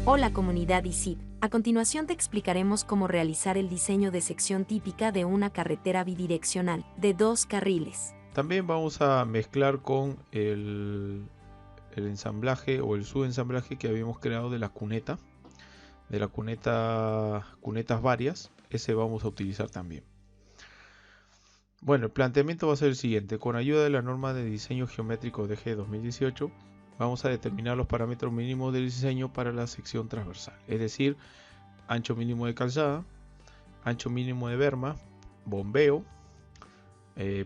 Hola comunidad ICID, a continuación te explicaremos cómo realizar el diseño de sección típica de una carretera bidireccional de 2 carriles. También vamos a mezclar con el ensamblaje o el subensamblaje que habíamos creado de la cuneta, cunetas varias. Ese vamos a utilizar también. Bueno, el planteamiento va a ser el siguiente. Con ayuda de la norma de diseño geométrico DG 2018, vamos a determinar los parámetros mínimos del diseño para la sección transversal, es decir, ancho mínimo de calzada, ancho mínimo de berma, bombeo,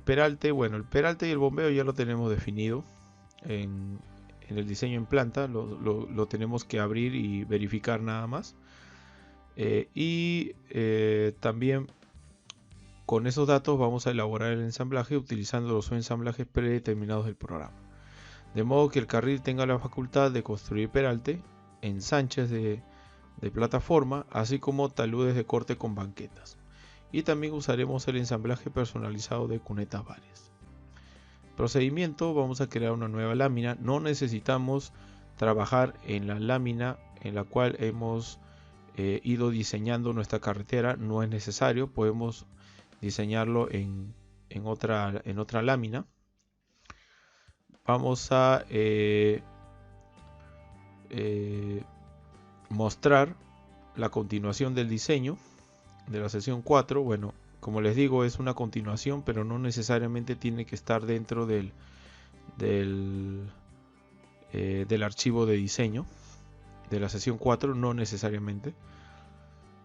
peralte. Bueno, el peralte y el bombeo ya lo tenemos definido en el diseño en planta, lo tenemos que abrir y verificar nada más. También con esos datos vamos a elaborar el ensamblaje utilizando los ensamblajes predeterminados del programa. De modo que el carril tenga la facultad de construir peralte, ensanches de plataforma, así como taludes de corte con banquetas. Y también usaremos el ensamblaje personalizado de cunetas varias. Procedimiento: vamos a crear una nueva lámina. No necesitamos trabajar en la lámina en la cual hemos ido diseñando nuestra carretera, no es necesario, podemos diseñarlo en otra lámina. Vamos a mostrar la continuación del diseño de la sesión 4. Bueno, como les digo, es una continuación, pero no necesariamente tiene que estar dentro del archivo de diseño de la sesión 4, no necesariamente.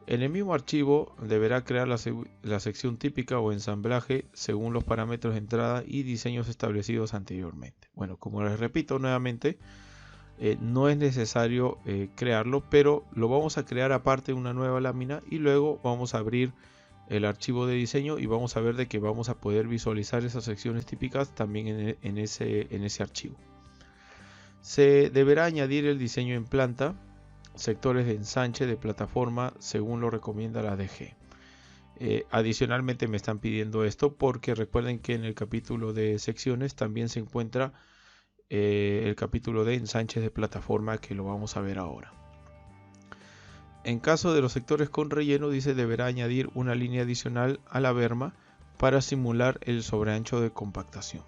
En el mismo archivo deberá crear la sección típica o ensamblaje según los parámetros de entrada y diseños establecidos anteriormente. Bueno, como les repito nuevamente, no es necesario crearlo, pero lo vamos a crear aparte de una nueva lámina y luego vamos a abrir el archivo de diseño y vamos a ver de que vamos a poder visualizar esas secciones típicas también en ese archivo. Se deberá añadir el diseño en planta, sectores de ensanche de plataforma según lo recomienda la DG. Adicionalmente me están pidiendo esto porque recuerden que en el capítulo de secciones también se encuentra el capítulo de ensanches de plataforma, que lo vamos a ver ahora. En caso de los sectores con relleno, dice, deberá añadir una línea adicional a la berma para simular el sobreancho de compactación.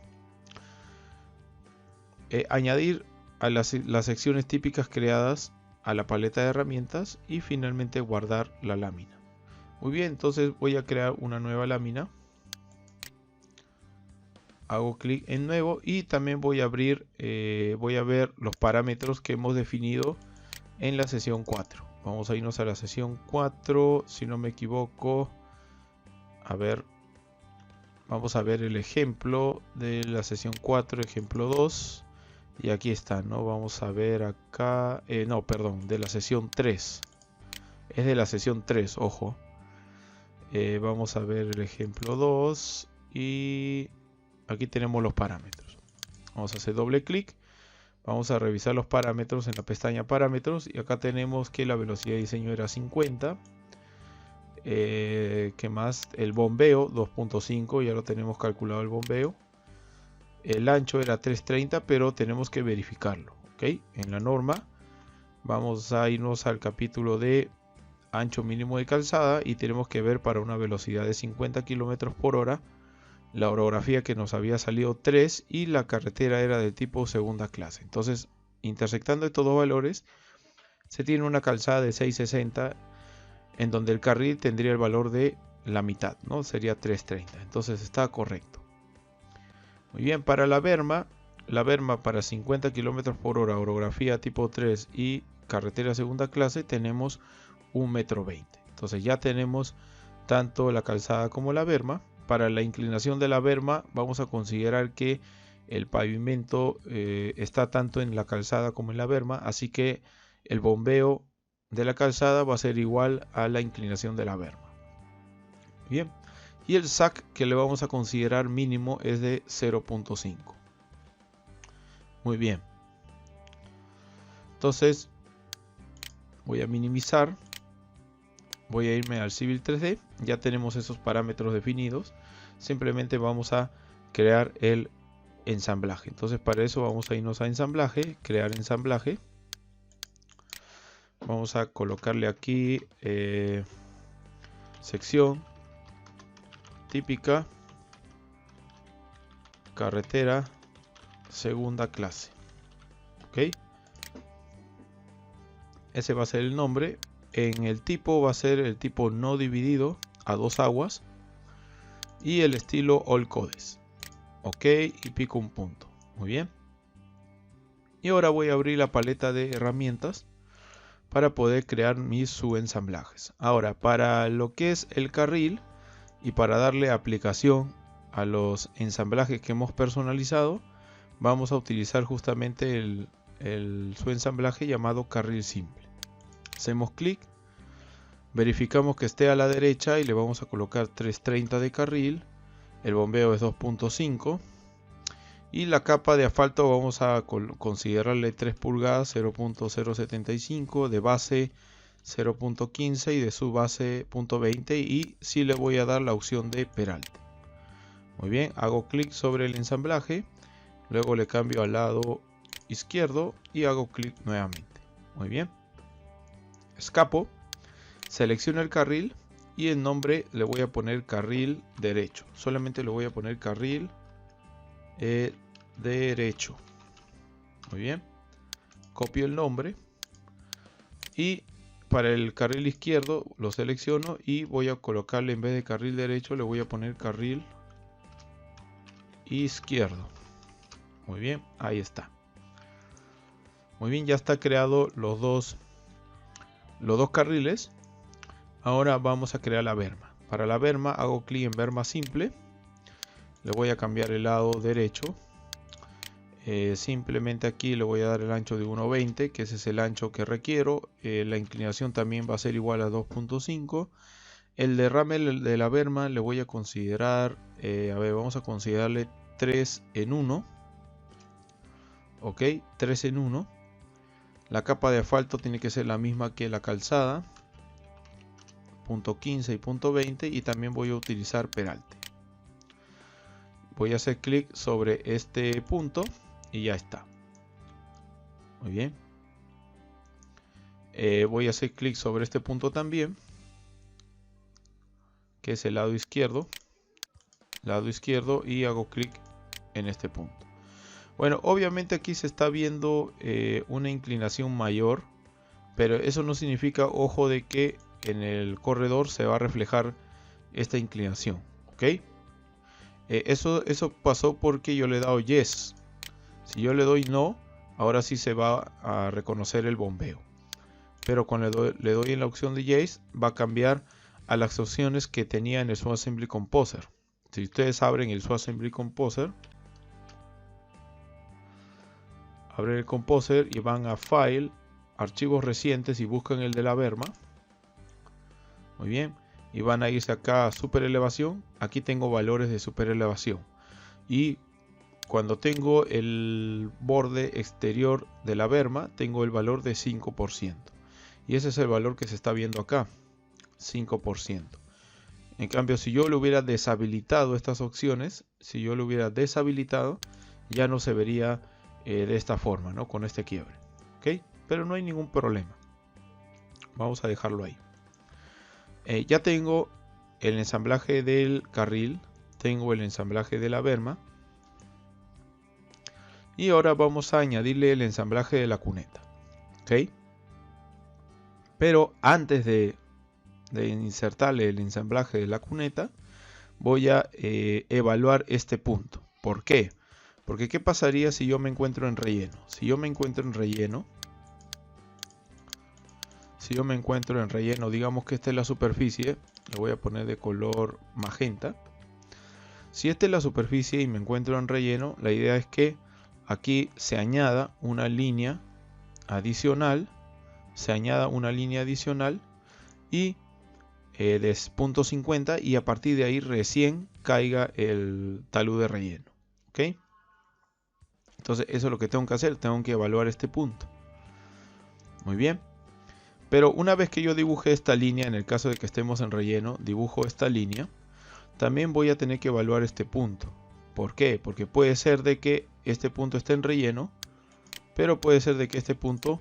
Añadir a las secciones típicas creadas a la paleta de herramientas y finalmente guardar la lámina. Muy bien, entonces voy a crear una nueva lámina. Hago clic en nuevo y también voy a ver los parámetros que hemos definido en la sesión 4. Vamos a irnos a la sesión 4, si no me equivoco. A ver, vamos a ver el ejemplo de la sesión 4, ejemplo 2. Y aquí está, ¿no? Vamos a ver acá, no, perdón, de la sesión 3. Es de la sesión 3, ojo. Vamos a ver el ejemplo 2 y aquí tenemos los parámetros. Vamos a hacer doble clic. Vamos a revisar los parámetros en la pestaña parámetros y acá tenemos que la velocidad de diseño era 50. ¿Qué más? El bombeo 2.5, ya lo tenemos calculado el bombeo. El ancho era 330, pero tenemos que verificarlo, ¿ok? En la norma vamos a irnos al capítulo de ancho mínimo de calzada y tenemos que ver para una velocidad de 50 km por hora la orografía que nos había salido 3 y la carretera era de tipo segunda clase. Entonces, intersectando estos dos valores, se tiene una calzada de 660 en donde el carril tendría el valor de la mitad, ¿no? Sería 330. Entonces está correcto. Muy bien, para la berma para 50 km por hora, orografía tipo 3 y carretera segunda clase, tenemos 1,20 m. Entonces ya tenemos tanto la calzada como la berma. Para la inclinación de la berma vamos a considerar que el pavimento está tanto en la calzada como en la berma, así que el bombeo de la calzada va a ser igual a la inclinación de la berma. Bien, y el SAC que le vamos a considerar mínimo es de 0.5. Muy bien, entonces voy a minimizar. Voy a irme al Civil 3D, ya tenemos esos parámetros definidos, simplemente vamos a crear el ensamblaje. Entonces para eso vamos a irnos a ensamblaje, crear ensamblaje. Vamos a colocarle aquí sección típica carretera segunda clase. Ok, ese va a ser el nombre. En el tipo va a ser el tipo no dividido a dos aguas y el estilo all codes. Ok, y pico un punto. Muy bien. Y ahora voy a abrir la paleta de herramientas para poder crear mis subensamblajes. Ahora, para lo que es el carril y para darle aplicación a los ensamblajes que hemos personalizado, vamos a utilizar justamente el subensamblaje llamado carril simple. Hacemos clic, verificamos que esté a la derecha y le vamos a colocar 330 de carril. El bombeo es 2.5 y la capa de asfalto vamos a considerarle 3 pulgadas, 0.075, de base 0.15 y de subbase 0.20, y sí le voy a dar la opción de peralte. Muy bien, hago clic sobre el ensamblaje, luego le cambio al lado izquierdo y hago clic nuevamente. Muy bien, escapo, selecciono el carril y el nombre le voy a poner carril derecho. Solamente le voy a poner carril derecho. Muy bien, copio el nombre y para el carril izquierdo lo selecciono y voy a colocarle, en vez de carril derecho, le voy a poner carril izquierdo. Muy bien, ahí está. Muy bien, ya está creado los dos carriles. Ahora vamos a crear la berma. Para la berma hago clic en berma simple. Le voy a cambiar el lado derecho. Simplemente aquí le voy a dar el ancho de 1.20, que ese es el ancho que requiero. La inclinación también va a ser igual a 2.5. El derrame de la berma le voy a considerar, vamos a considerarle 3 en 1. Ok, 3 en 1. La capa de asfalto tiene que ser la misma que la calzada, 0.15 y 0.20, y también voy a utilizar peralte. Voy a hacer clic sobre este punto y ya está. Muy bien. Voy a hacer clic sobre este punto también, que es el lado izquierdo, y hago clic en este punto. Bueno, obviamente aquí se está viendo una inclinación mayor, pero eso no significa, ojo, de que en el corredor se va a reflejar esta inclinación. ¿Ok? Eso pasó porque yo le he dado yes. Si yo le doy no, ahora sí se va a reconocer el bombeo. Pero cuando le doy en la opción de yes, va a cambiar a las opciones que tenía en el SwapAssembly Composer. Si ustedes abren el SwapAssembly Composer, abren el Composer y van a File, Archivos Recientes, y buscan el de la berma. Muy bien, y van a irse acá a super elevación. Aquí tengo valores de super elevación, y cuando tengo el borde exterior de la berma tengo el valor de 5%, y ese es el valor que se está viendo acá, 5%. En cambio, si yo le hubiera deshabilitado estas opciones, ya no se vería de esta forma, ¿no? Con este quiebre. ¿Ok? Pero no hay ningún problema. Vamos a dejarlo ahí. Ya tengo el ensamblaje del carril, tengo el ensamblaje de la berma, y ahora vamos a añadirle el ensamblaje de la cuneta. ¿Ok? Pero antes de insertarle el ensamblaje de la cuneta, voy a evaluar este punto. ¿Por qué? Porque ¿qué pasaría si yo me encuentro en relleno? Si yo me encuentro en relleno, digamos que esta es la superficie, le voy a poner de color magenta. Si esta es la superficie y me encuentro en relleno, la idea es que aquí se añada una línea adicional, y de 0.50, y a partir de ahí recién caiga el talud de relleno. ¿Ok? Entonces eso es lo que tengo que hacer, tengo que evaluar este punto. Muy bien. Pero una vez que yo dibuje esta línea, en el caso de que estemos en relleno, dibujo esta línea, también voy a tener que evaluar este punto. ¿Por qué? Porque puede ser de que este punto esté en relleno, pero puede ser de que este punto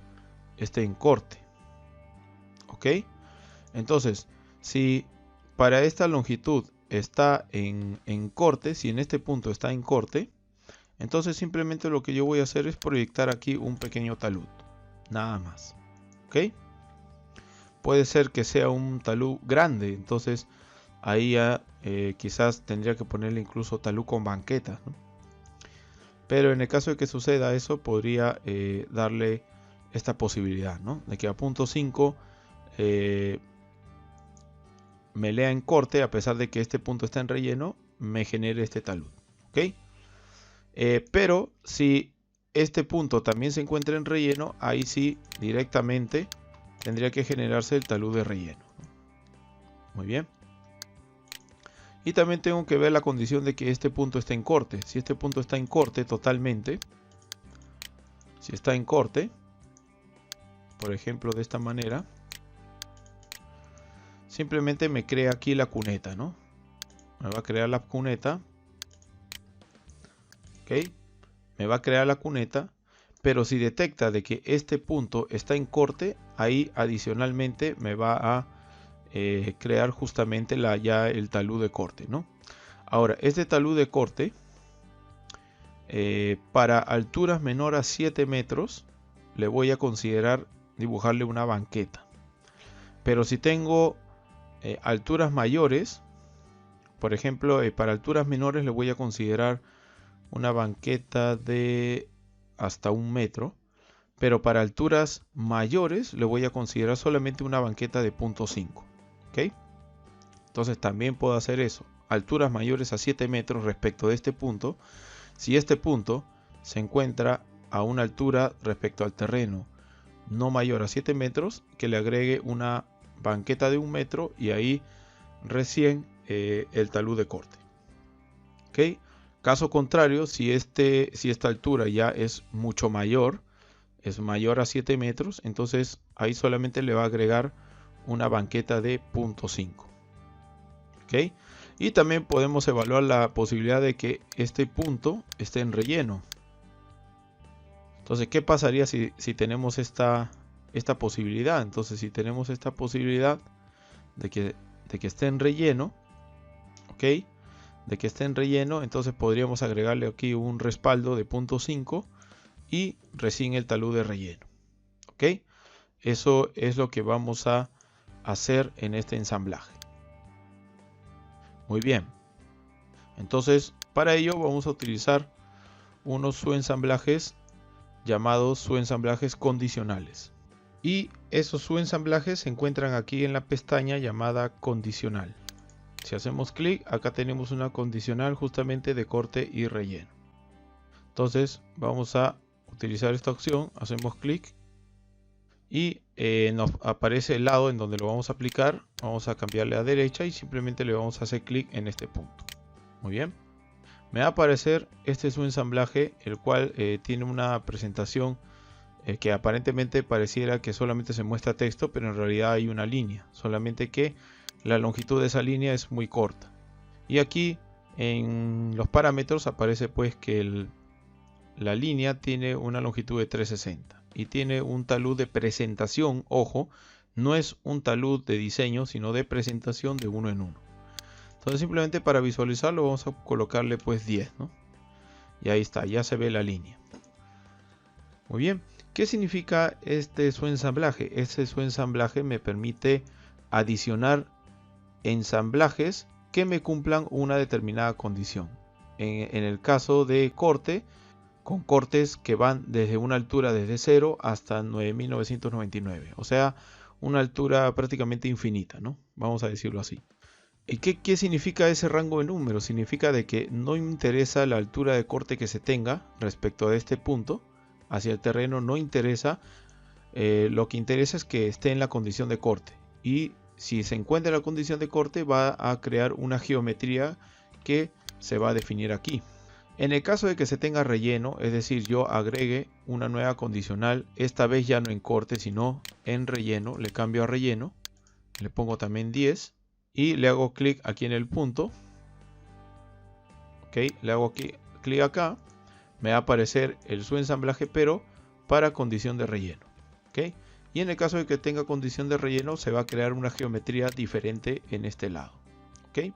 esté en corte. ¿ok? Entonces, si para esta longitud está en corte, si en este punto está en corte, entonces simplemente lo que yo voy a hacer es proyectar aquí un pequeño talud, nada más, ¿ok? Puede ser que sea un talud grande, entonces ahí ya quizás tendría que ponerle incluso talud con banqueta, ¿no? Pero en el caso de que suceda eso, podría darle esta posibilidad, ¿no? De que a punto 5 me lea en corte, a pesar de que este punto está en relleno, me genere este talud, ¿ok? Pero si este punto también se encuentra en relleno, ahí sí directamente tendría que generarse el talud de relleno. Muy bien. Y también tengo que ver la condición de que este punto esté en corte. Si este punto está en corte totalmente, si está en corte, por ejemplo de esta manera, simplemente me crea aquí la cuneta, ¿no? Me va a crear la cuneta. ¿Ok? Me va a crear la cuneta. Pero si detecta de que este punto está en corte, ahí adicionalmente me va a crear justamente ya el talud de corte, ¿no? Ahora, este talud de corte, para alturas menor a 7 metros, le voy a considerar dibujarle una banqueta. Pero si tengo alturas mayores, por ejemplo, para alturas menores le voy a considerar una banqueta de hasta 1 metro. Pero para alturas mayores le voy a considerar solamente una banqueta de 0.5. ¿Ok? Entonces también puedo hacer eso. Alturas mayores a 7 metros respecto de este punto. Si este punto se encuentra a una altura respecto al terreno no mayor a 7 metros, que le agregue una banqueta de 1 metro y ahí recién el talud de corte. ¿Ok? Caso contrario, si esta altura ya es mucho mayor, es mayor a 7 metros, entonces ahí solamente le va a agregar una banqueta de 0.5. ¿Ok? Y también podemos evaluar la posibilidad de que este punto esté en relleno. Entonces, ¿qué pasaría si tenemos esta posibilidad? Entonces, si tenemos esta posibilidad de que esté en relleno, ¿ok? De que esté en relleno, entonces podríamos agregarle aquí un respaldo de 0.5 y recién el talud de relleno. ¿Ok? Eso es lo que vamos a hacer en este ensamblaje. Muy bien. Entonces, para ello vamos a utilizar unos subensamblajes llamados subensamblajes condicionales. Y esos subensamblajes se encuentran aquí en la pestaña llamada condicional. Si hacemos clic, acá tenemos una condicional justamente de corte y relleno. Entonces, vamos a utilizar esta opción, hacemos clic y nos aparece el lado en donde lo vamos a aplicar. Vamos a cambiarle a derecha y simplemente le vamos a hacer clic en este punto. Muy bien. Me va a aparecer este subensamblaje, el cual tiene una presentación que aparentemente pareciera que solamente se muestra texto, pero en realidad hay una línea, solamente que la longitud de esa línea es muy corta. Y aquí en los parámetros aparece pues que la línea tiene una longitud de 360 y tiene un talud de presentación, ojo, no es un talud de diseño, sino de presentación de 1 en 1. Entonces simplemente para visualizarlo vamos a colocarle pues 10, ¿no? Y ahí está, ya se ve la línea. Muy bien, ¿qué significa este subensamblaje? Este subensamblaje me permite adicionar ensamblajes que me cumplan una determinada condición. En el caso de corte, con cortes que van desde una altura desde 0 hasta 9999, o sea, una altura prácticamente infinita, ¿no? Vamos a decirlo así. ¿Y qué significa ese rango de números? Significa de que no interesa la altura de corte que se tenga respecto a este punto hacia el terreno, no interesa, lo que interesa es que esté en la condición de corte, y si se encuentra en la condición de corte va a crear una geometría que se va a definir aquí. En el caso de que se tenga relleno, es decir, yo agregue una nueva condicional, esta vez ya no en corte sino en relleno, le cambio a relleno, le pongo también 10 y le hago clic aquí en el punto. Ok, le hago clic acá, me va a aparecer el subensamblaje pero para condición de relleno. Ok, Y en el caso de que tenga condición de relleno, se va a crear una geometría diferente en este lado. ¿Ok?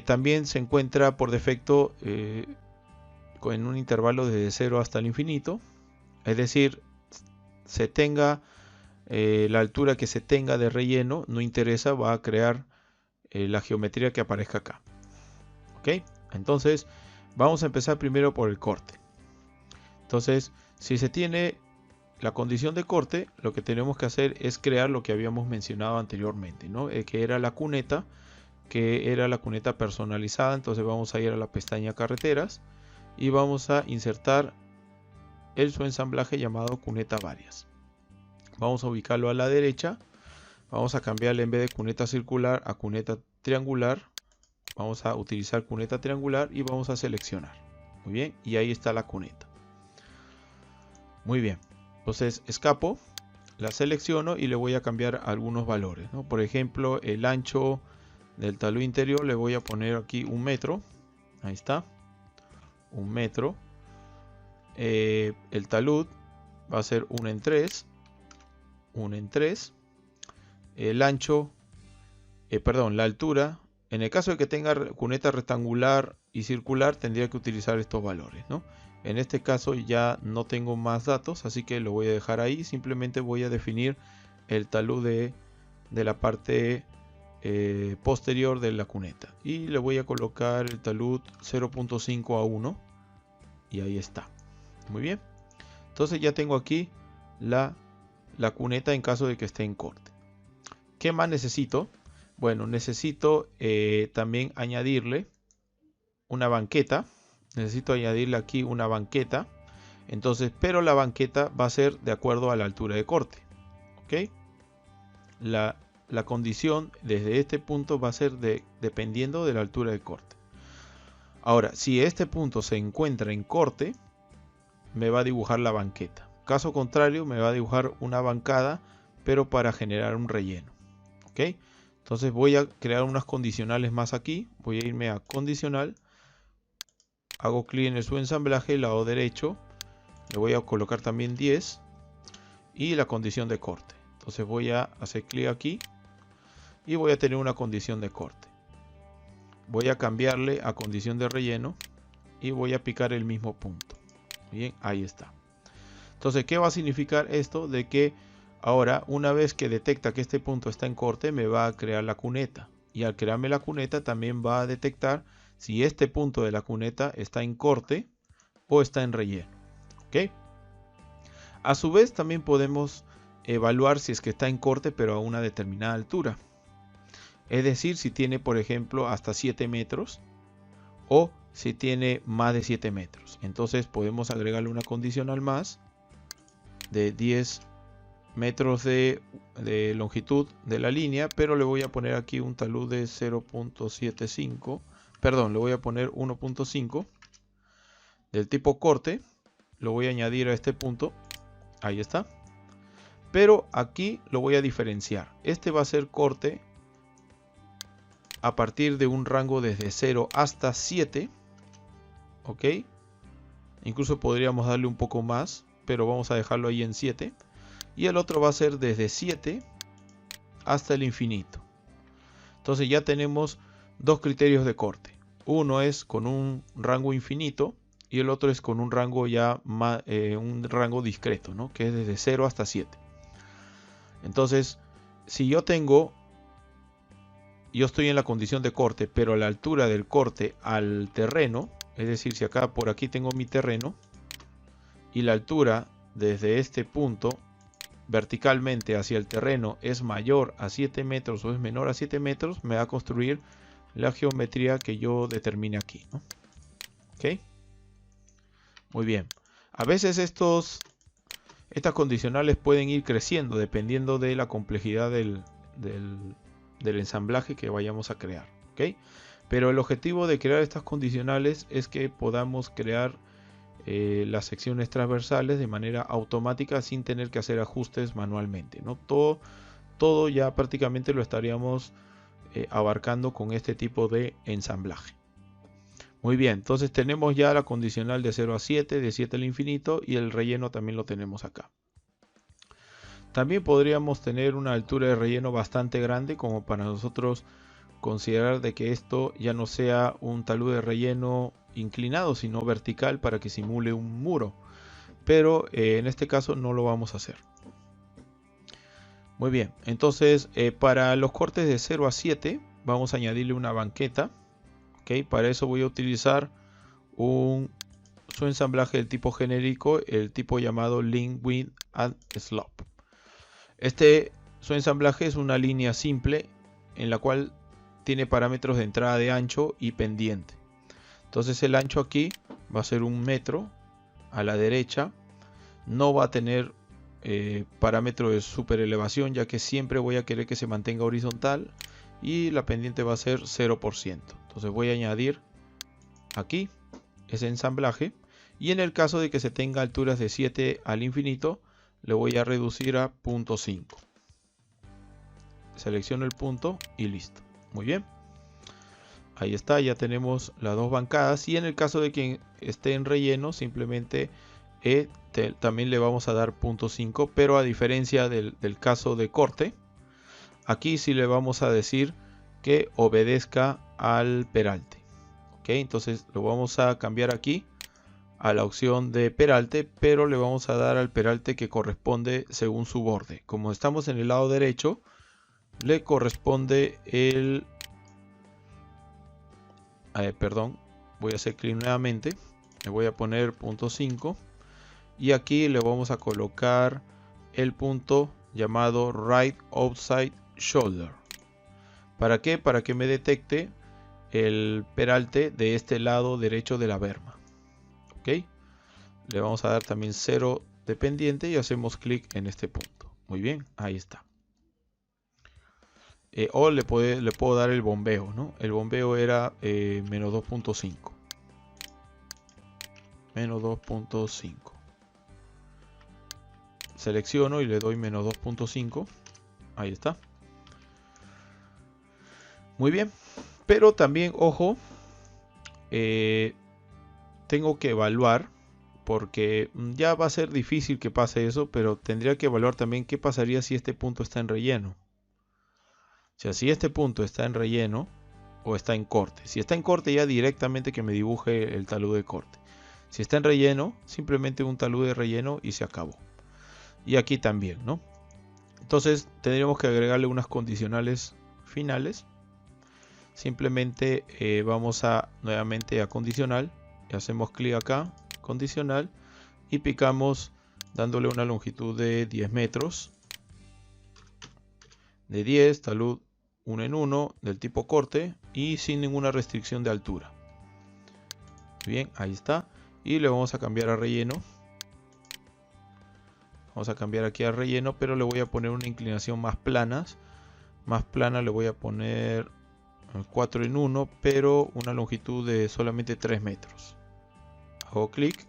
También se encuentra por defecto en un intervalo desde 0 hasta el infinito. Es decir, se tenga la altura que se tenga de relleno, no interesa, va a crear la geometría que aparezca acá. ¿Ok? Entonces, vamos a empezar primero por el corte. Entonces, si se tiene la condición de corte, lo que tenemos que hacer es crear lo que habíamos mencionado anteriormente, ¿no? Que era la cuneta, personalizada. Entonces vamos a ir a la pestaña carreteras y vamos a insertar el subensamblaje llamado cuneta varias. Vamos a ubicarlo a la derecha, vamos a cambiarle en vez de cuneta circular a cuneta triangular. Vamos a utilizar cuneta triangular y vamos a seleccionar. Muy bien, y ahí está la cuneta. Muy bien, entonces escapo, la selecciono y le voy a cambiar algunos valores, ¿no? Por ejemplo, el ancho del talud interior le voy a poner aquí 1 metro. Ahí está, 1 metro. El talud va a ser 1 en 3. 1 en 3. El ancho, la altura. En el caso de que tenga cuneta rectangular y circular, tendría que utilizar estos valores, ¿no? En este caso ya no tengo más datos, así que lo voy a dejar ahí. Simplemente voy a definir el talud de la parte posterior de la cuneta. Y le voy a colocar el talud 0.5 a 1. Y ahí está. Muy bien. Entonces ya tengo aquí la cuneta en caso de que esté en corte. ¿Qué más necesito? Bueno, necesito también añadirle una banqueta. Necesito añadirle aquí una banqueta. Entonces, pero la banqueta va a ser de acuerdo a la altura de corte. ¿Ok? La condición desde este punto va a ser dependiendo de la altura de corte. Ahora, si este punto se encuentra en corte, me va a dibujar la banqueta. Caso contrario, me va a dibujar una bancada, pero para generar un relleno. ¿Ok? Entonces voy a crear unas condicionales más aquí. Voy a irme a condicional. Hago clic en el subensamblaje, lado derecho. Le voy a colocar también 10. Y la condición de corte. Entonces voy a hacer clic aquí. Y voy a tener una condición de corte. Voy a cambiarle a condición de relleno. Y voy a picar el mismo punto. Bien, ahí está. Entonces, ¿qué va a significar esto? De que ahora, una vez que detecta que este punto está en corte, me va a crear la cuneta. Y al crearme la cuneta, también va a detectar si este punto de la cuneta está en corte o está en relleno. ¿Ok? A su vez, también podemos evaluar si es que está en corte, pero a una determinada altura. Es decir, si tiene, por ejemplo, hasta 7 metros o si tiene más de 7 metros. Entonces, podemos agregarle una condicional más de 10 metros de longitud de la línea, pero le voy a poner aquí un talud de 0.75, perdón, le voy a poner 1.5 del tipo corte. Lo voy a añadir a este punto, ahí está, pero aquí lo voy a diferenciar. Este va a ser corte a partir de un rango desde 0 hasta 7, ok, incluso podríamos darle un poco más, pero vamos a dejarlo ahí en 7. Y el otro va a ser desde 7 hasta el infinito. Entonces ya tenemos dos criterios de corte. Uno es con un rango infinito y el otro es con un rango ya más, un rango discreto, ¿no? Que es desde 0 hasta 7. Entonces, si yo estoy en la condición de corte, pero la altura del corte al terreno, es decir, si acá por aquí tengo mi terreno y la altura desde este punto verticalmente hacia el terreno es mayor a 7 metros o es menor a 7 metros, me va a construir la geometría que yo determine aquí, ¿no? ¿Ok? Muy bien. A veces estas condicionales pueden ir creciendo dependiendo de la complejidad del ensamblaje que vayamos a crear, ¿ok? Pero el objetivo de crear estas condicionales es que podamos crear las secciones transversales de manera automática sin tener que hacer ajustes manualmente, ¿no? Todo ya prácticamente lo estaríamos abarcando con este tipo de ensamblaje. Muy bien, entonces tenemos ya la condicional de 0 a 7, de 7 al infinito, y el relleno también lo tenemos acá. También podríamos tener una altura de relleno bastante grande como para nosotros considerar de que esto ya no sea un talud de relleno inclinado, sino vertical para que simule un muro. Pero en este caso no lo vamos a hacer. Muy bien, entonces para los cortes de 0 a 7 vamos a añadirle una banqueta. Para eso voy a utilizar su ensamblaje del tipo genérico, el tipo llamado Link Width and Slope. Su ensamblaje es una línea simple en la cual tiene parámetros de entrada de ancho y pendiente. Entonces el ancho aquí va a ser 1 metro a la derecha. No va a tener parámetro de super elevación, ya que siempre voy a querer que se mantenga horizontal, y la pendiente va a ser 0%. Entonces voy a añadir aquí ese ensamblaje, y en el caso de que se tenga alturas de 7 al infinito, le voy a reducir a 0.5. Selecciono el punto y listo. Muy bien. Ahí está, ya tenemos las dos bancadas, y en el caso de que esté en relleno, simplemente también le vamos a dar 0.5, pero a diferencia del caso de corte, aquí sí le vamos a decir que obedezca al peralte. Entonces lo vamos a cambiar aquí a la opción de peralte, pero le vamos a dar al peralte que corresponde según su borde. Como estamos en el lado derecho, le corresponde el... perdón, voy a hacer clic nuevamente, le voy a poner 0.5 y aquí le vamos a colocar el punto llamado Right Outside Shoulder. ¿Para qué? Para que me detecte el peralte de este lado derecho de la berma. Le vamos a dar también 0 de pendiente y hacemos clic en este punto. Muy bien, ahí está. O le puedo dar el bombeo, ¿no? El bombeo era menos 2.5. Menos 2.5. Selecciono y le doy menos 2.5. Ahí está. Muy bien. Pero también, ojo, tengo que evaluar, porque ya va a ser difícil que pase eso, pero tendría que evaluar también qué pasaría si este punto está en relleno. O sea, si este punto está en relleno o está en corte. Si está en corte, ya directamente que me dibuje el talud de corte. Si está en relleno, simplemente un talud de relleno y se acabó. Y aquí también, ¿no? Entonces tendríamos que agregarle unas condicionales finales. Simplemente vamos nuevamente a condicional. Y hacemos clic acá, condicional. Y picamos dándole una longitud de 10 metros. De 10, talud 1 en 1 del tipo corte y sin ninguna restricción de altura. Bien, ahí está. Y le vamos a cambiar a relleno. Vamos a cambiar aquí a relleno, pero le voy a poner una inclinación más plana. Más plana le voy a poner 4 en 1, pero una longitud de solamente 3 metros. Hago clic.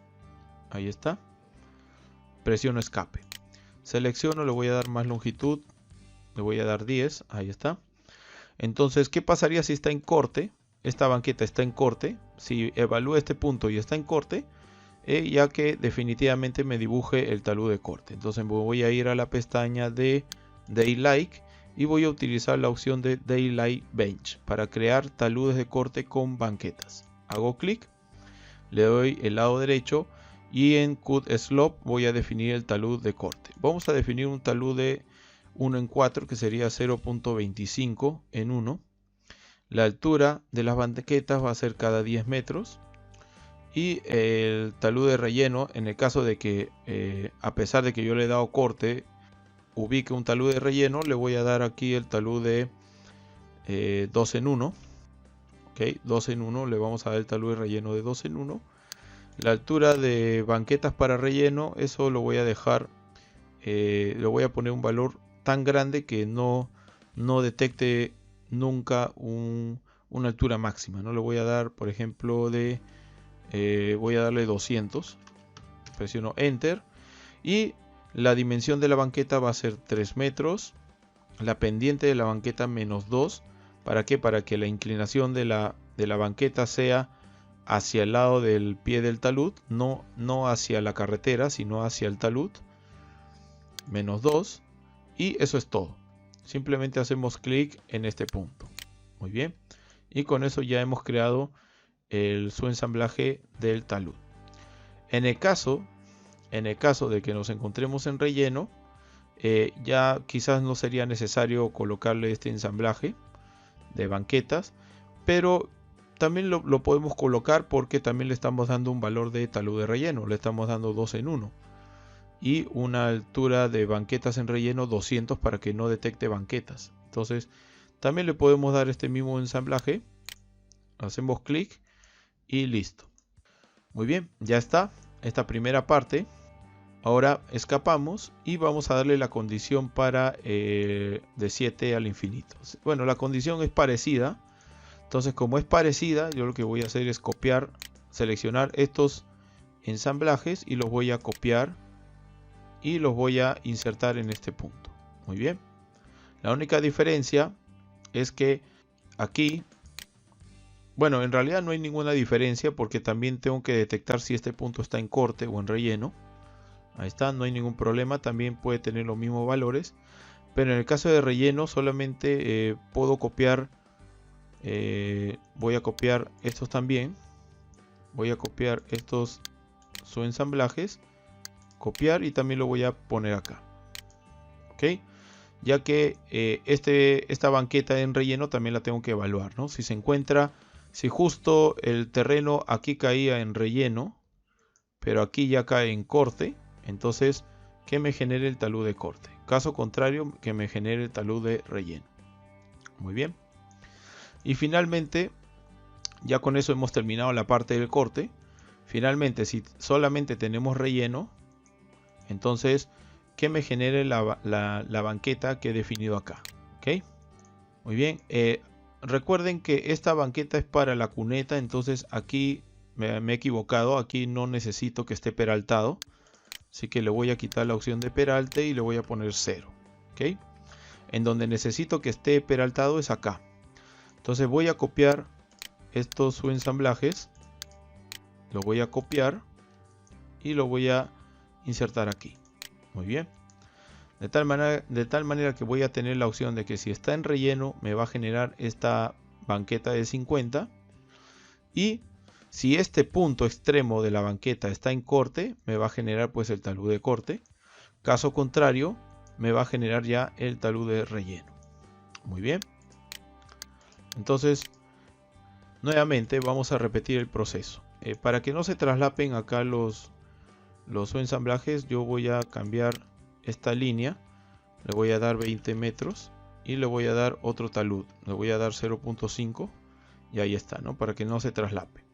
Ahí está. Presiono escape. Selecciono, le voy a dar más longitud. Le voy a dar 10. Ahí está. Entonces, ¿qué pasaría si está en corte? Esta banqueta está en corte. Si evalúo este punto y está en corte, ya que definitivamente me dibuje el talud de corte. Entonces voy a ir a la pestaña de Daylight y voy a utilizar la opción de Daylight Bench para crear taludes de corte con banquetas. Hago clic, le doy el lado derecho y en Cut Slope voy a definir el talud de corte. Vamos a definir un talud de 1 en 4, que sería 0.25 en 1. La altura de las banquetas va a ser cada 10 metros. Y el talud de relleno, en el caso de que, a pesar de que yo le he dado corte, ubique un talud de relleno, le voy a dar aquí el talud de 2 en 1. 2 en 1, le vamos a dar el talud de relleno de 2 en 1. La altura de banquetas para relleno, eso lo voy a dejar, le voy a poner un valor tan grande que no detecte nunca una altura máxima. No le voy a dar, por ejemplo, voy a darle 200. Presiono Enter. Y la dimensión de la banqueta va a ser 3 metros. La pendiente de la banqueta menos 2. ¿Para qué? Para que la inclinación de la banqueta sea hacia el lado del pie del talud. No hacia la carretera, sino hacia el talud. Menos 2. Y eso es todo. Simplemente hacemos clic en este punto. Muy bien. Y con eso ya hemos creado su ensamblaje del talud. En el caso de que nos encontremos en relleno, ya quizás no sería necesario colocarle este ensamblaje de banquetas, pero también lo podemos colocar porque también le estamos dando un valor de talud de relleno, le estamos dando 2 en 1 y una altura de banquetas en relleno 200 para que no detecte banquetas. Entonces también le podemos dar este mismo ensamblaje, hacemos clic y listo. Muy bien, ya está esta primera parte. Ahora escapamos y vamos a darle la condición para de 7 al infinito. Bueno, la condición es parecida. Entonces, como es parecida, yo lo que voy a hacer es copiar, seleccionar estos ensamblajes y los voy a copiar y los voy a insertar en este punto. Muy bien. La única diferencia es que aquí, bueno, en realidad no hay ninguna diferencia porque también tengo que detectar si este punto está en corte o en relleno. Ahí está, no hay ningún problema, también puede tener los mismos valores. Pero en el caso de relleno solamente puedo copiar, voy a copiar estos también. Voy a copiar estos subensamblajes, copiar y también lo voy a poner acá. ¿Ok? Ya que esta banqueta en relleno también la tengo que evaluar, ¿no? Si se encuentra, si justo el terreno aquí caía en relleno, pero aquí ya cae en corte, entonces que me genere el talud de corte. Caso contrario, que me genere el talud de relleno. Muy bien. Y finalmente, ya con eso hemos terminado la parte del corte. Finalmente, si solamente tenemos relleno, entonces que me genere la banqueta que he definido acá. ¿Ok? Muy bien. Recuerden que esta banqueta es para la cuneta, entonces aquí me he equivocado. Aquí no necesito que esté peraltado. Así que le voy a quitar la opción de peralte y le voy a poner 0. ¿Ok? En donde necesito que esté peraltado es acá. Entonces voy a copiar estos subensamblajes. Lo voy a copiar y lo voy a insertar aquí. Muy bien. De tal manera que voy a tener la opción de que si está en relleno me va a generar esta banqueta de 50. Y si este punto extremo de la banqueta está en corte, me va a generar pues el talud de corte. Caso contrario, me va a generar ya el talud de relleno. Muy bien. Entonces, nuevamente vamos a repetir el proceso. Para que no se traslapen acá los ensamblajes, yo voy a cambiar esta línea. Le voy a dar 20 metros y le voy a dar otro talud. Le voy a dar 0.5 y ahí está, ¿no? Para que no se traslape.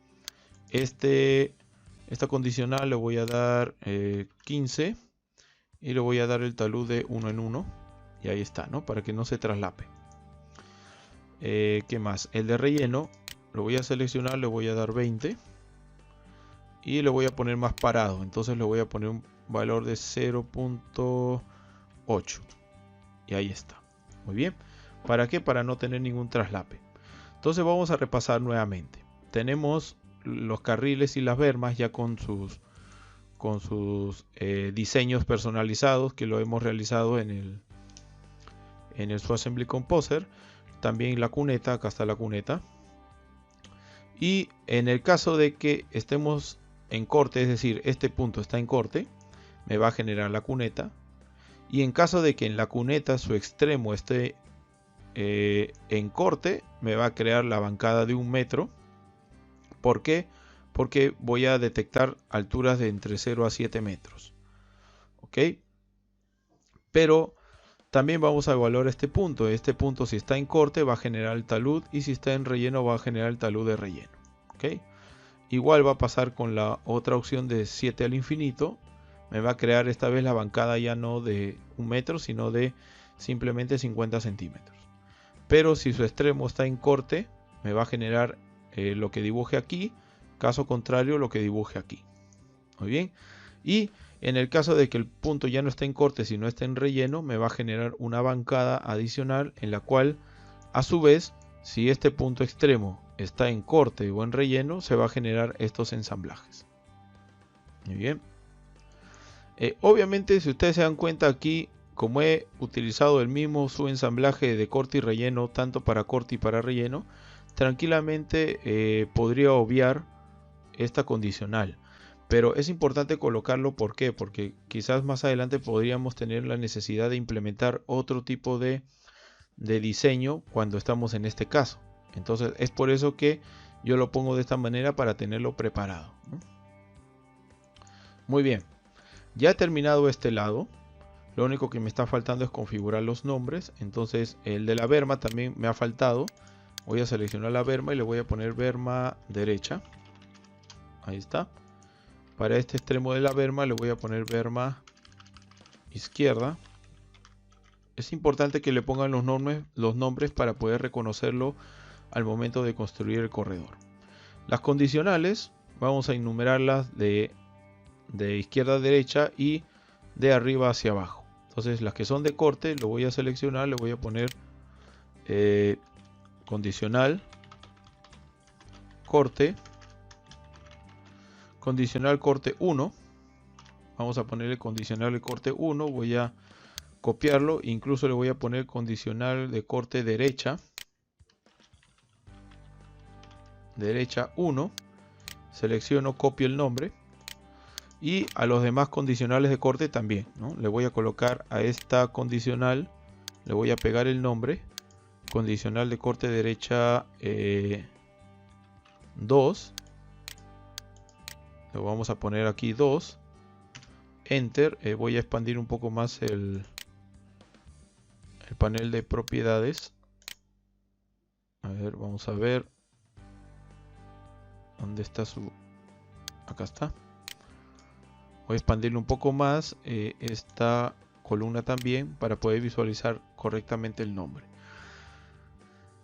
Esta condicional le voy a dar 15 y le voy a dar el talud de 1 en 1 y ahí está, ¿no? Para que no se traslape. ¿Qué más? El de relleno lo voy a seleccionar, le voy a dar 20 y le voy a poner más parado, entonces le voy a poner un valor de 0.8 y ahí está. Muy bien. ¿Para qué? Para no tener ningún traslape. Entonces vamos a repasar nuevamente. Tenemos los carriles y las bermas ya con sus diseños personalizados que lo hemos realizado en el SUAssembly Composer. También la cuneta, acá está la cuneta. Y en el caso de que estemos en corte, es decir, este punto está en corte, me va a generar la cuneta. Y en caso de que en la cuneta su extremo esté en corte, me va a crear la bancada de 1 metro. ¿Por qué? Porque voy a detectar alturas de entre 0 a 7 metros. ¿Ok? Pero también vamos a evaluar este punto. Este punto, si está en corte, va a generar el talud, y si está en relleno, va a generar el talud de relleno. ¿Ok? Igual va a pasar con la otra opción de 7 al infinito. Me va a crear esta vez la bancada ya no de 1 metro, sino de simplemente 50 centímetros. Pero si su extremo está en corte, me va a generar lo que dibuje aquí. Caso contrario, lo que dibuje aquí. Muy bien. Y en el caso de que el punto ya no esté en corte, sino esté en relleno, me va a generar una bancada adicional en la cual, a su vez, si este punto extremo está en corte o en relleno, se va a generar estos ensamblajes. Muy bien. Obviamente, si ustedes se dan cuenta aquí, como he utilizado el mismo subensamblaje de corte y relleno, tanto para corte y para relleno, tranquilamente podría obviar esta condicional. Pero es importante colocarlo, ¿por qué? Porque quizás más adelante podríamos tener la necesidad de implementar otro tipo de diseño cuando estamos en este caso. Entonces es por eso que yo lo pongo de esta manera, para tenerlo preparado, ¿no? Muy bien, ya he terminado este lado. Lo único que me está faltando es configurar los nombres. Entonces el de la berma también me ha faltado. Voy a seleccionar la berma y le voy a poner berma derecha. Ahí está. Para este extremo de la berma le voy a poner berma izquierda. Es importante que le pongan los nombres para poder reconocerlo al momento de construir el corredor. Las condicionales vamos a enumerarlas de izquierda a derecha y de arriba hacia abajo. Entonces las que son de corte lo voy a seleccionar, le voy a poner condicional corte 1. Vamos a ponerle condicional de corte 1, voy a copiarlo, incluso le voy a poner condicional de corte derecha 1, selecciono, copio el nombre, y a los demás condicionales de corte también, ¿no? Le voy a colocar a esta condicional, le voy a pegar el nombre, condicional de corte derecha 2, lo vamos a poner aquí 2, enter. Voy a expandir un poco más el panel de propiedades. A ver, vamos a ver dónde está acá está. Voy a expandirlo un poco más esta columna también, para poder visualizar correctamente el nombre.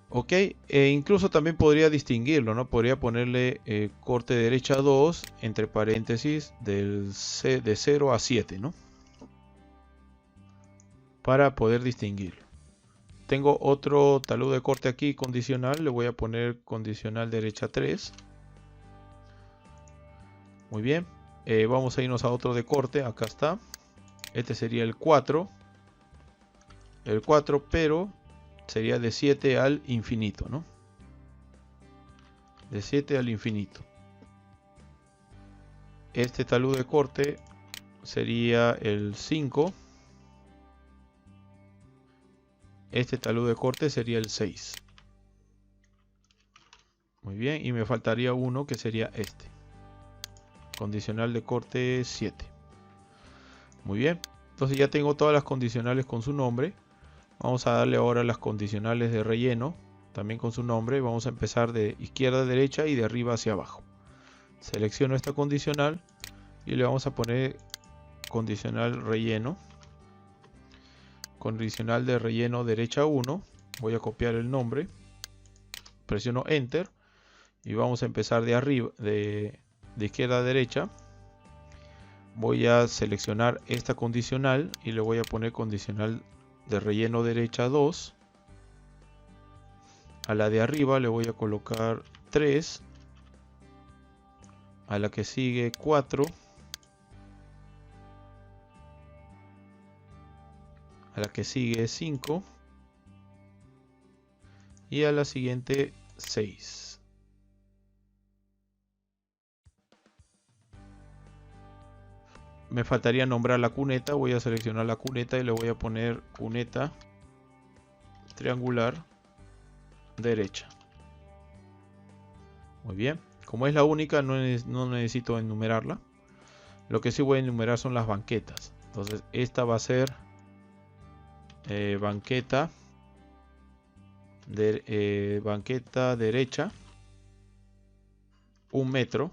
Ok, incluso también podría distinguirlo, ¿no? Podría ponerle corte derecha 2 entre paréntesis de 0 a 7, ¿no? Para poder distinguirlo. Tengo otro talud de corte aquí condicional, le voy a poner condicional derecha 3. Muy bien, vamos a irnos a otro de corte, acá está. Este sería el 4. El 4, pero sería de 7 al infinito, ¿no? De 7 al infinito. Este talud de corte sería el 5. Este talud de corte sería el 6. Muy bien, y me faltaría uno que sería este. Condicional de corte 7. Muy bien, entonces ya tengo todas las condicionales con su nombre. Vamos a darle ahora las condicionales de relleno, también con su nombre. Vamos a empezar de izquierda a derecha y de arriba hacia abajo. Selecciono esta condicional y le vamos a poner condicional relleno. Condicional de relleno derecha 1. Voy a copiar el nombre. Presiono enter y vamos a empezar de arriba, de izquierda a derecha. Voy a seleccionar esta condicional y le voy a poner condicional de relleno derecha 2. A la de arriba le voy a colocar 3. A la que sigue 4. A la que sigue 5. Y a la siguiente 6. Me faltaría nombrar la cuneta. Voy a seleccionar la cuneta y le voy a poner cuneta triangular derecha. Muy bien, como es la única no necesito enumerarla. Lo que sí voy a enumerar son las banquetas. Entonces esta va a ser banqueta derecha 1 metro,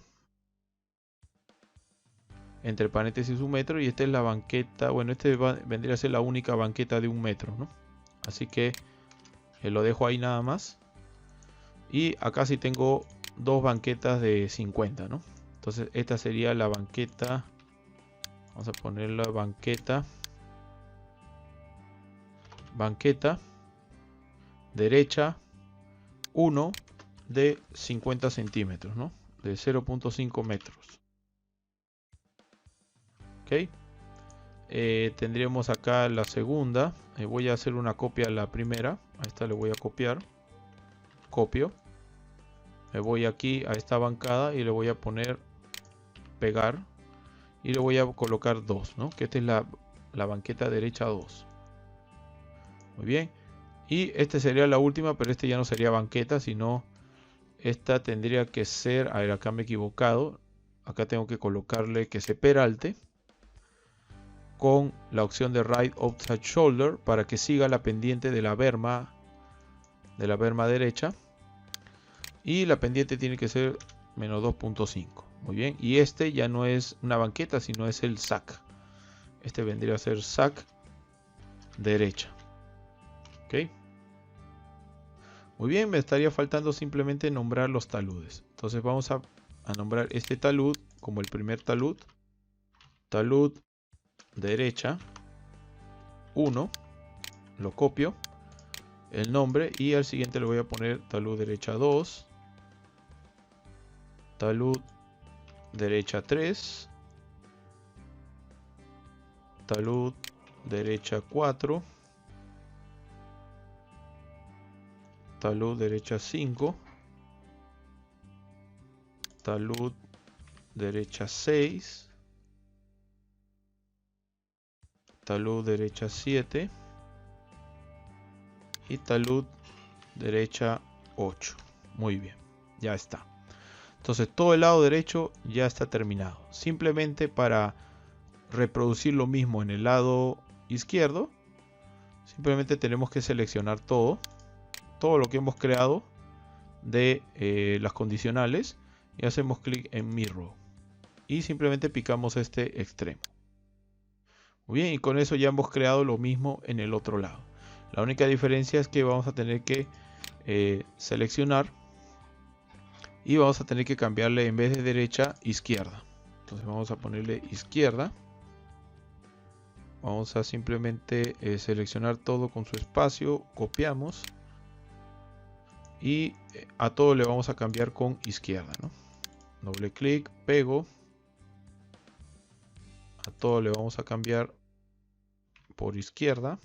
entre paréntesis 1 metro, y esta es la banqueta, bueno, este vendría a ser la única banqueta de 1 metro, ¿no? Así que lo dejo ahí nada más. Y acá sí tengo dos banquetas de 50, ¿no? Entonces esta sería la banqueta. Vamos a poner la banqueta derecha 1 de 50 centímetros, ¿no? De 0.5 metros. Ok. tendríamos acá la segunda. Voy a hacer una copia a la primera. A esta le voy a copiar. Copio. Me voy aquí a esta bancada y le voy a poner pegar. Y le voy a colocar 2, ¿no? Que esta es la banqueta derecha 2. Muy bien. Y esta sería la última, pero este ya no sería banqueta, sino esta tendría que ser... A ver, acá me he equivocado. Acá tengo que colocarle que se peralte con la opción de Right Outside Shoulder para que siga la pendiente de la berma derecha. Y la pendiente tiene que ser menos 2.5. Muy bien. Y este ya no es una banqueta, sino es el SAC. Este vendría a ser SAC derecha. Ok. Muy bien, me estaría faltando simplemente nombrar los taludes. Entonces vamos a nombrar este talud como el primer talud. Talud derecha 1. Lo copio. El nombre. Y al siguiente le voy a poner talud derecha 2. Talud derecha 3. Talud derecha 4. Talud derecha 5. Talud derecha 6. Talud derecha 7. Y talud derecha 8. Muy bien, ya está. Entonces todo el lado derecho ya está terminado. Simplemente para reproducir lo mismo en el lado izquierdo, simplemente tenemos que seleccionar todo lo que hemos creado de las condicionales y hacemos clic en Mirror y simplemente picamos este extremo. Muy bien, y con eso ya hemos creado lo mismo en el otro lado. La única diferencia es que vamos a tener que seleccionar y vamos a tener que cambiarle en vez de derecha, izquierda. Entonces vamos a ponerle izquierda. Vamos a simplemente seleccionar todo con su espacio, copiamos y a todo le vamos a cambiar con izquierda, ¿no? Doble clic, pego. A todo le vamos a cambiar por izquierda.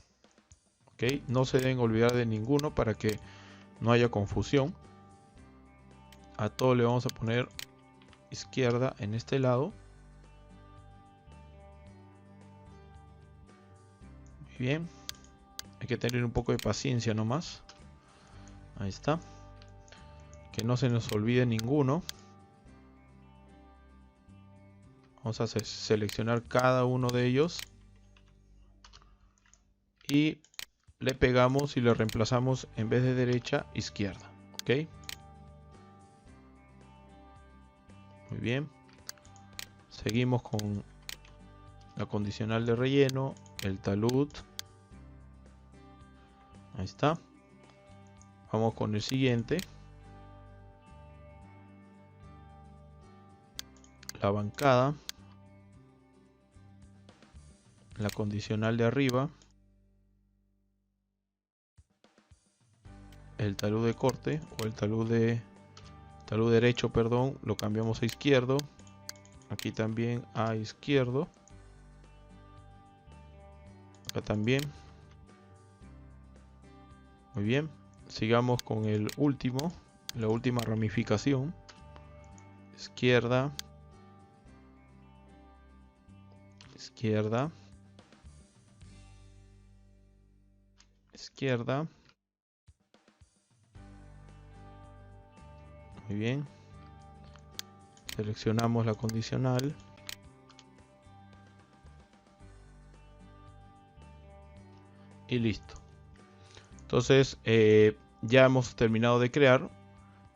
¿Ok? No se deben olvidar de ninguno para que no haya confusión. A todo le vamos a poner izquierda en este lado. Muy bien. Hay que tener un poco de paciencia nomás. Ahí está. Que no se nos olvide ninguno. Vamos a seleccionar cada uno de ellos. Y le pegamos y le reemplazamos en vez de derecha, izquierda. ¿Ok? Muy bien. Seguimos con la condicional de relleno, el talud. Ahí está. Vamos con el siguiente. La bancada. La condicional de arriba. El talud de corte o el talud derecho, perdón, lo cambiamos a izquierdo. Aquí también a izquierdo. Acá también. Muy bien. Sigamos con el último, la última ramificación. Izquierda. Izquierda. Izquierda. Muy bien. Seleccionamos la condicional. Y listo. Entonces ya hemos terminado de crear.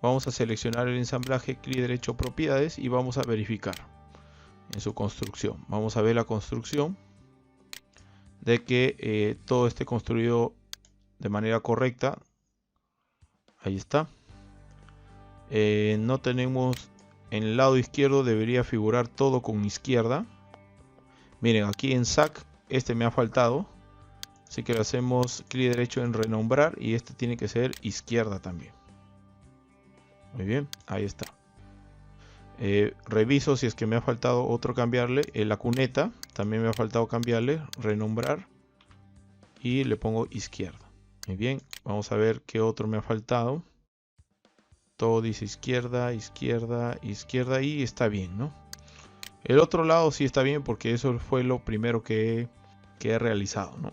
Vamos a seleccionar el ensamblaje, clic derecho, propiedades y vamos a verificar en su construcción. Vamos a ver la construcción de que todo esté construido de manera correcta. Ahí está. No tenemos en el lado izquierdo, debería figurar todo con izquierda. Miren, aquí en SAC este me ha faltado, así que le hacemos clic derecho en renombrar y este tiene que ser izquierda también. Muy bien, ahí está. Reviso si es que me ha faltado otro cambiarle. La cuneta también me ha faltado cambiarle, renombrar, y le pongo izquierda. Muy bien, vamos a ver qué otro me ha faltado. Todo dice izquierda, izquierda, izquierda, y está bien, ¿no? El otro lado sí está bien porque eso fue lo primero que he realizado, ¿no?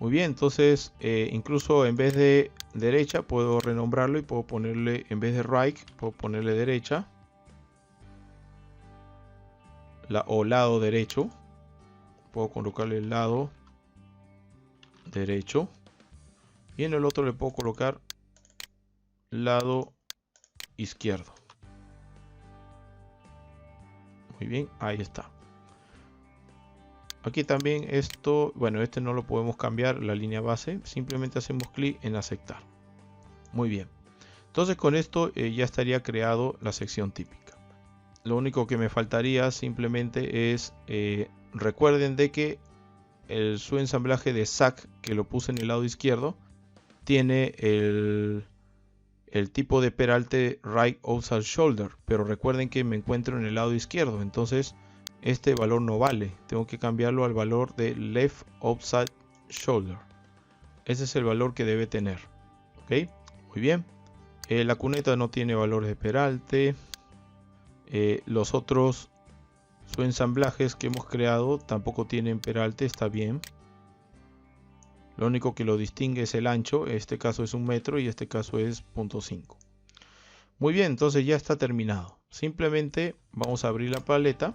Muy bien, entonces incluso en vez de derecha puedo renombrarlo y puedo ponerle, en vez de right, puedo ponerle derecha. O lado derecho. Puedo colocarle el lado derecho. Y en el otro le puedo colocar lado izquierdo. Muy bien, ahí está. Aquí también esto, bueno, este no lo podemos cambiar, la línea base. Simplemente hacemos clic en aceptar. Muy bien. Entonces con esto ya estaría creado la sección típica. Lo único que me faltaría simplemente es, recuerden de que su ensamblaje de SAC, que lo puse en el lado izquierdo, tiene el tipo de peralte right outside shoulder, pero recuerden que me encuentro en el lado izquierdo, entonces este valor no vale, tengo que cambiarlo al valor de left outside shoulder. Ese es el valor que debe tener. Ok, muy bien. La cuneta no tiene valores de peralte. Los otros ensamblajes que hemos creado tampoco tienen peralte, está bien. Lo único que lo distingue es el ancho, en este caso es 1 metro y este caso es 0.5. Muy bien, entonces ya está terminado. Simplemente vamos a abrir la paleta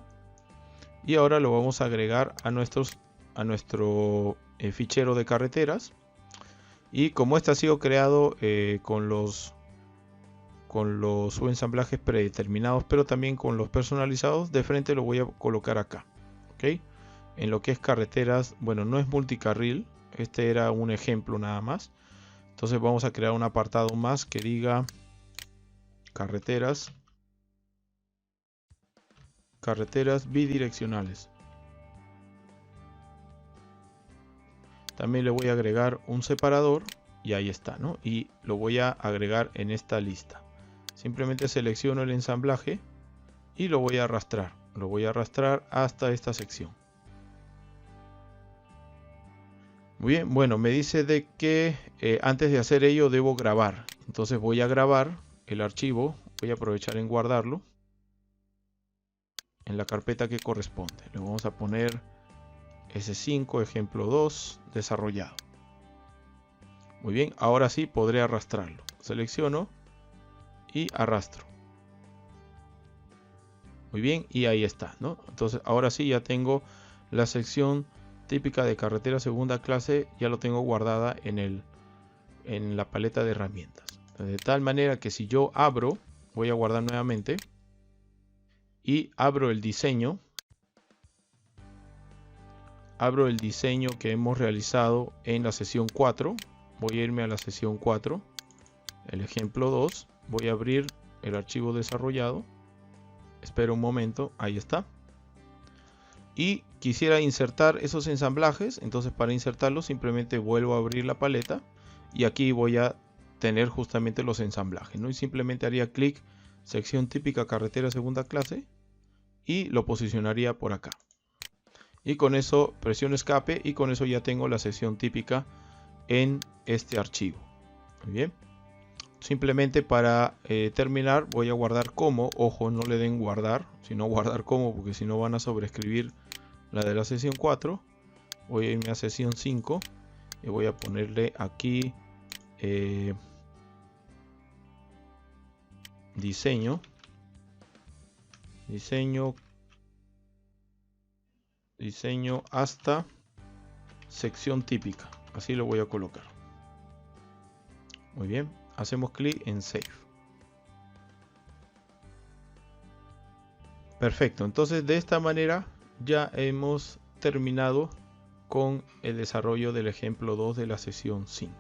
y ahora lo vamos a agregar a nuestro fichero de carreteras. Y como este ha sido creado con los subensamblajes predeterminados, pero también con los personalizados, de frente lo voy a colocar acá. ¿Ok? En lo que es carreteras, bueno, no es multicarril. Este era un ejemplo nada más. Entonces vamos a crear un apartado más que diga carreteras bidireccionales. También le voy a agregar un separador y ahí está, ¿no? Y lo voy a agregar en esta lista. Simplemente selecciono el ensamblaje y lo voy a arrastrar. Lo voy a arrastrar hasta esta sección. Muy bien, bueno, me dice de que antes de hacer ello debo grabar. Entonces voy a grabar el archivo, voy a aprovechar en guardarlo en la carpeta que corresponde. Le vamos a poner S5, ejemplo 2, desarrollado. Muy bien, ahora sí podré arrastrarlo. Selecciono y arrastro. Muy bien, y ahí está, ¿no? Entonces ahora sí ya tengo la sección típica de carretera segunda clase, ya lo tengo guardada en la paleta de herramientas. De tal manera que si yo abro, voy a guardar nuevamente y abro el diseño que hemos realizado en la sesión 4. Voy a irme a la sesión 4, el ejemplo 2, voy a abrir el archivo desarrollado, espero un momento, ahí está. Y quisiera insertar esos ensamblajes, entonces para insertarlos simplemente vuelvo a abrir la paleta y aquí voy a tener justamente los ensamblajes, ¿no? Y simplemente haría clic, sección típica carretera segunda clase, y lo posicionaría por acá. Y con eso presiono escape y con eso ya tengo la sección típica en este archivo. Muy bien. Simplemente para terminar voy a guardar como, ojo, no le den guardar, sino guardar como, porque si no van a sobreescribir la de la sesión 4. Voy a irme a sesión 5 y voy a ponerle aquí diseño hasta sección típica, así lo voy a colocar. Muy bien, hacemos clic en Save. Perfecto, entonces de esta manera ya hemos terminado con el desarrollo del ejemplo 2 de la sesión 5.